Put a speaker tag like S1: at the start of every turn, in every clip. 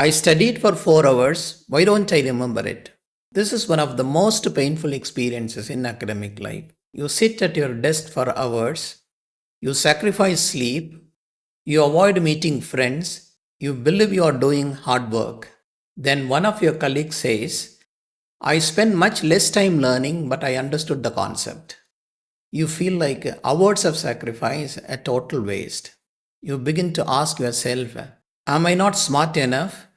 S1: I studied for 4 hours. Why don't I remember it? This is one of the most painful experiences in academic life. You sit at your desk for hours, you sacrifice sleep, you avoid meeting friends, you believe you are doing hard work. Then one of your colleagues says, I spent much less time learning, but I understood the concept. You feel like hours of sacrifice a total waste. You begin to ask yourself, am I not smart enough?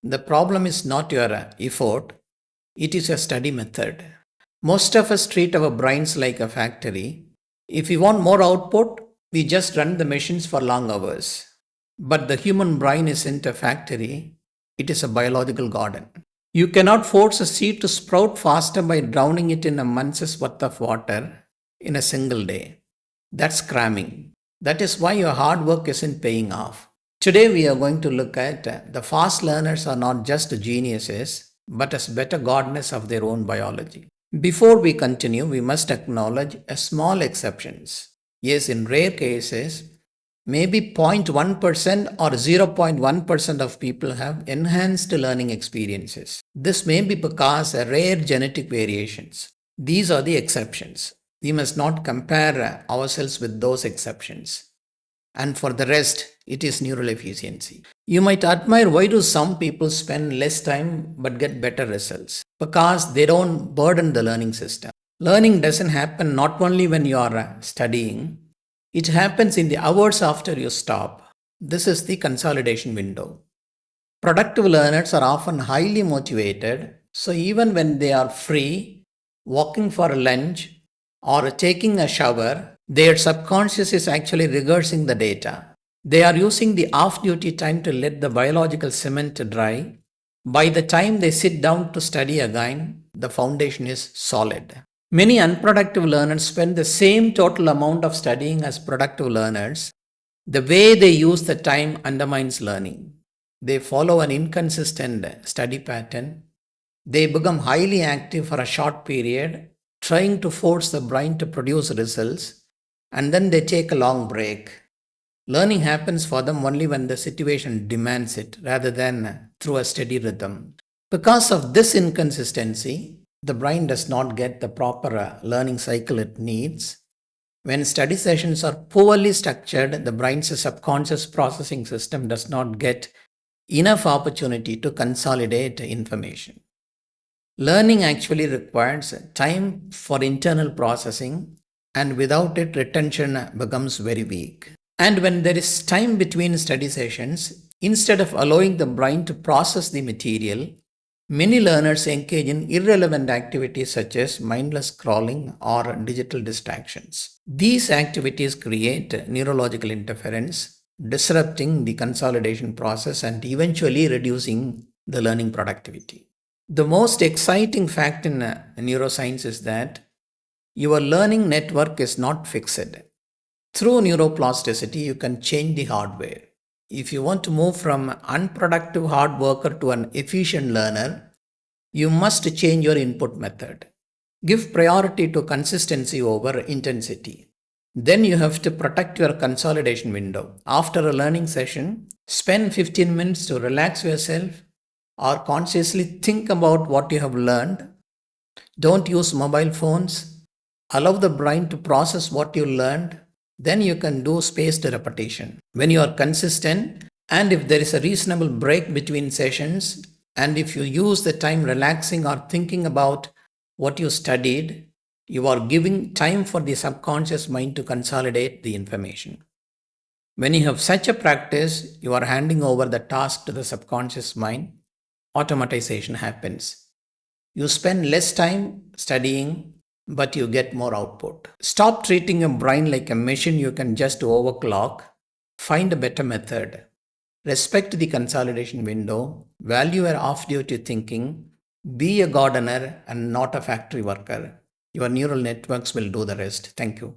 S1: The problem is not your effort, it is your study method. Most of us treat our brains like a factory. If we want more output, we just run the machines for long hours. But the human brain isn't a factory, it is a biological garden. You cannot force a seed to sprout faster by drowning it in a month's worth of water in a single day. That's cramming. That is why your hard work isn't paying off. Today we are going to look at the fast learners are not just geniuses, but as better gardeners of their own biology. Before we continue, we must acknowledge a small exceptions. Yes, in rare cases, maybe 0.1% or 0.1% of people have enhanced learning experiences. This may be because of rare genetic variations. These are the exceptions. We must not compare ourselves with those exceptions. And for the rest, it is neural efficiency. You might admire why do some people spend less time but get better results? Because they don't burden the learning system. Learning doesn't happen not only when you are studying, it happens in the hours after you stop. This is the consolidation window. Productive learners are often highly motivated, so even when they are free, walking for lunch, or taking a shower, their subconscious is actually rehearsing the data. They are using the off duty time to let the biological cement dry. By the time they sit down to study again, the foundation is solid. Many unproductive learners spend the same total amount of studying as productive learners. The way they use the time undermines learning. They follow an inconsistent study pattern. They become highly active for a short period, trying to force the brain to produce results, and then they take a long break. Learning happens for them only when the situation demands it rather than through a steady rhythm. Because of this inconsistency, the brain does not get the proper learning cycle it needs. When study sessions are poorly structured, the brain's subconscious processing system does not get enough opportunity to consolidate information. Learning actually requires time for internal processing, and without it, retention becomes very weak. And when there is time between study sessions, instead of allowing the brain to process the material, many learners engage in irrelevant activities such as mindless scrolling or digital distractions. These activities create neurological interference, disrupting the consolidation process and eventually reducing the learning productivity. The most exciting fact in neuroscience is that your learning network is not fixed. Through neuroplasticity, you can change the hardware. If you want to move from unproductive hard worker to an efficient learner, you must change your input method. Give priority to consistency over intensity. Then you have to protect your consolidation window. After a learning session, spend 15 minutes to relax yourself or consciously think about what you have learned. Don't use mobile phones. Allow the brain to process what you learned. Then you can do spaced repetition. When you are consistent, and if there is a reasonable break between sessions, and if you use the time relaxing or thinking about what you studied, you are giving time for the subconscious mind to consolidate the information. When you have such a practice, you are handing over the task to the subconscious mind. Automatization happens. You spend less time studying, but you get more output. Stop treating your brain like a machine you can just overclock. Find a better method. Respect the consolidation window. Value your off duty thinking. Be a gardener and not a factory worker. Your neural networks will do the rest. Thank you.